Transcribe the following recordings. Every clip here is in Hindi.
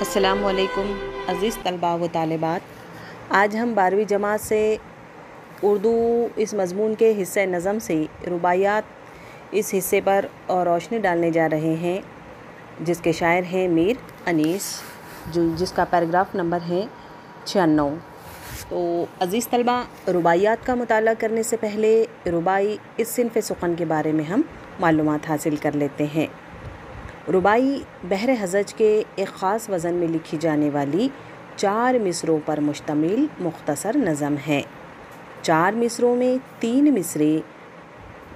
अस्सलामुअलैकुम अज़ीज़ तलबा व तालिबात। आज हम 12वीं जमात से उर्दू इस मज़मून के हिस्से नज़म से रुबाइयात इस हिस्से पर रोशनी डालने जा रहे हैं, जिसके शायर हैं मीर अनीस, जिसका पैराग्राफ नंबर है 96। तो अज़ीज़ तलबा, रुबाइयात का मुताला करने से पहले रुबाई इस सिन्फ़ सुख़न के बारे में हम मालूमात हासिल कर लेते हैं। रुबाई बहर हज़ज के एक ख़ास वज़न में लिखी जाने वाली 4 मिसरों पर मुश्तमिल मुख्तसर नज़म है। 4 मिसरों में 3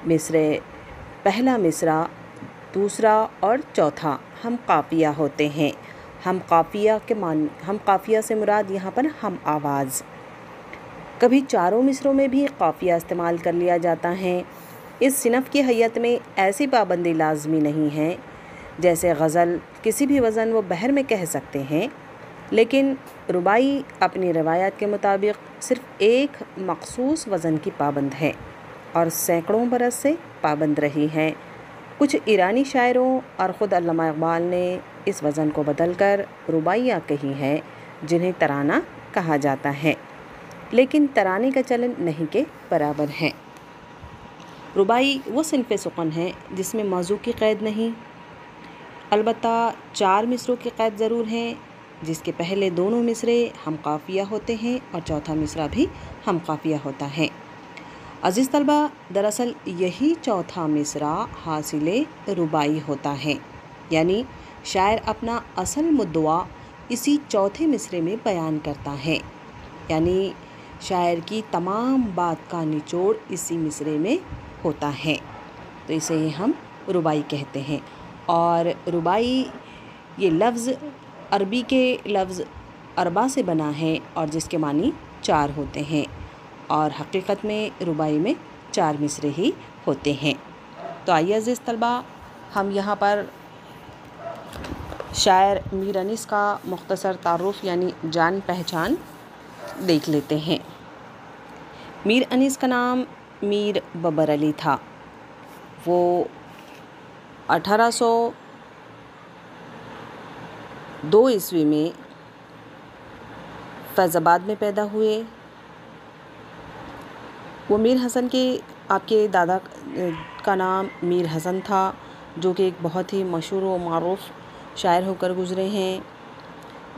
मिसरे पहला मिसरा, दूसरा और चौथा हम काफ़िया होते हैं। हम काफ़िया से मुराद यहाँ पर हम आवाज़। कभी चारों मिसरों में भी काफ़िया इस्तेमाल कर लिया जाता है। इस सिनफ़ की हैयत में ऐसी पाबंदी लाजमी नहीं है, जैसे गज़ल किसी भी वज़न व बहर में कह सकते हैं, लेकिन रुबाई अपनी रवायत के मुताबिक सिर्फ़ एक मख़सूस वज़न की पाबंद है और सैकड़ों बरस से पाबंद रही है। कुछ ईरानी शायरों और ख़ुद अल्लामा इक़बाल ने इस वज़न को बदलकर रुबाइयाँ कही है, जिन्हें तराना कहा जाता है, लेकिन तराने का चलन नहीं के बराबर है। रुबाई वो सिन्फ़ सुख़न है जिसमें मौज़ू की क़ैद नहीं, अलबत्ता 4 मिसरों की क़ैद ज़रूर हैं, जिसके पहले दोनों मिसरे हम काफ़िया होते हैं और चौथा मिसरा भी हम काफ़िया होता है। अज़ीज़ तलबा, दरअसल यही चौथा मिसरा हासिले रुबाई होता है, यानी शायर अपना असल मुद्दा इसी चौथे मिसरे में बयान करता है, यानी शायर की तमाम बात का निचोड़ इसी मिसरे में होता है। तो इसे हम रुबाई कहते हैं। और रुबाई ये लफ्ज़ अरबी के लफ्ज़ अरबा से बना है और जिसके मानी 4 होते हैं, और हकीकत में रुबाई में 4 मिसरे ही होते हैं। तो आइए अज़ीज़ तलबा, हम यहाँ पर शायर मीर अनीस का मुख्तसर तारुफ़ यानी जान पहचान देख लेते हैं। मीर अनीस का नाम मीर बबर अली था। वो 1802 ईस्वी में फैज़ाबाद में पैदा हुए। वो मीर हसन के आपके दादा का नाम मीर हसन था, जो कि एक बहुत ही मशहूर व मारूफ़ शायर होकर गुज़रे हैं।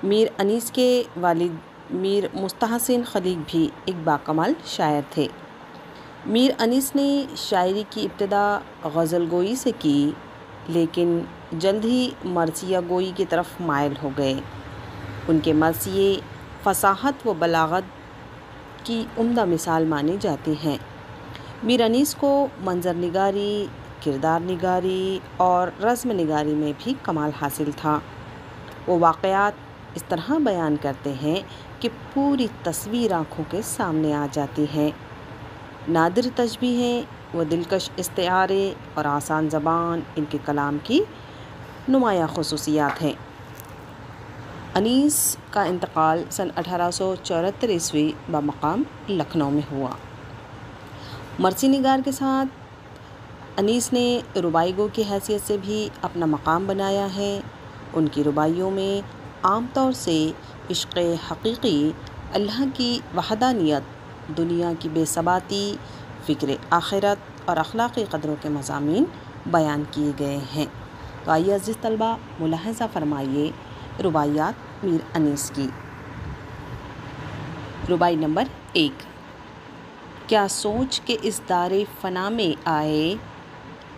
मीर अनीस के वालिद मीर मुस्तहसिन खलीक भी एक बाकमाल शायर थे। मीर अनीस ने शायरी की इब्तिदा गज़ल गोई से की, लेकिन जल्द ही मरसिया गोई की तरफ मायल हो गए। उनके मरसिये फ़साहत व बलागत की उम्दा मिसाल मानी जाती हैं। मीर अनीस को मंज़र निगारी, किरदार निगारी और रस्म निगारी में भी कमाल हासिल था। वो वाक़यात इस तरह बयान करते हैं कि पूरी तस्वीर आँखों के सामने आ जाती है। नादिर तशबीहें व दिलकश इस्तिआरे और आसान ज़बान इनके कलाम की नुमाया ख़ुसूसियात हैं। अनीस का इंतकाल सन 1874 ईस्वी बमकाम लखनऊ में हुआ। मरसी निगार के साथ अनीस ने रुबाई गो की हैसियत से भी अपना मकाम बनाया है। उनकी रुबाइयों में आम तौर से इश्क़ हक़ीक़ी, अल्लाह की वहदानियत, दुनिया की बेसबाती, फ़िक्र आखिरत और अखलाक़ी क़दरों के मज़ामीन बयान किए गए हैं। तो आइए अज़ीज़ तलबा, मुलाहज़ा फ़रमाइए रुबाइयात मीर अनीस की। रुबाई नंबर 1। क्या सोच के इस दारे फ़ना में आए,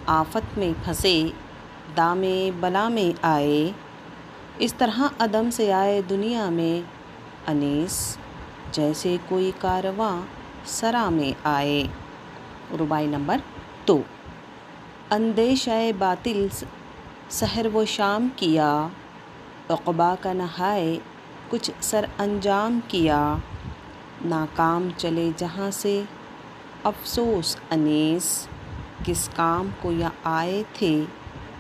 आफ़त में फंसे दामे बला में आए, इस तरह अदम से आए दुनिया में अनीस, जैसे कोई कारवां सरा में आए। रुबाई नंबर 2। अंदेशाए बातिल सहर व शाम किया, उक़बा का नहाए कुछ सर अंजाम किया, नाकाम चले जहाँ से अफ़सोस अनीस, किस काम को या आए थे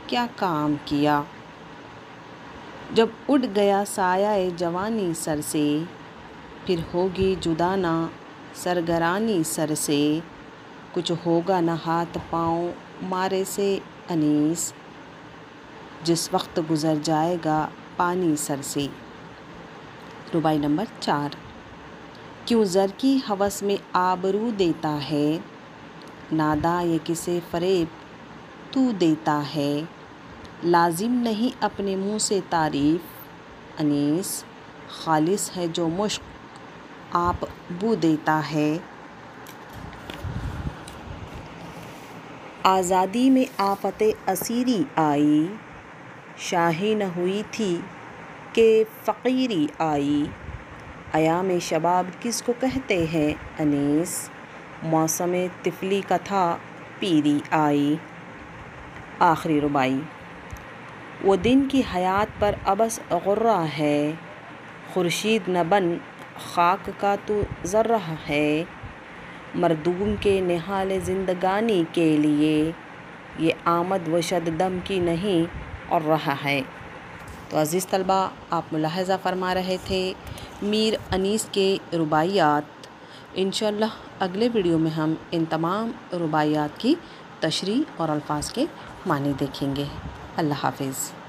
क्या काम किया। जब उड़ गया साया जवानी सर से, फिर होगी जुदाना सरगरानी सर से, कुछ होगा न हाथ पाँव मारे से अनीस, जिस वक्त गुज़र जाएगा पानी सर से। रुबाई नंबर 4। क्यों ज़र की हवस में आबरू देता है, नादा ये किसे फ़रेब तू देता है। लाजिम नहीं अपने मुँह से तारीफ़, अनीस खालिस है जो मुश्क आप बू देता है। आज़ादी में आफ़ते असीरी आई, शाही न हुई थी कि फ़कीरी आई। अयाम शबाब किसको कहते हैं अनीस, मौसम तिफ़ली का था पीरी आई। आखिरी रुबाई। वो दिन की हयात पर अबस गुर्रा है, खुर्शीद न बन खाक का तू ज़र्रा है। मरदूम के निहाल ज़िंदगानी के लिए, ये आमद व शद दम की नहीं और रहा है। तो अज़ीज़ तलबा, आप मुलाहज़ा फ़रमा रहे थे मीर अनीस के रुबाइयात। इंशाअल्लाह अगले वीडियो में हम इन तमाम रुबाइयात की तशरीह और अल्फाज के मानी देखेंगे। अल्लाह हाफ़िज़।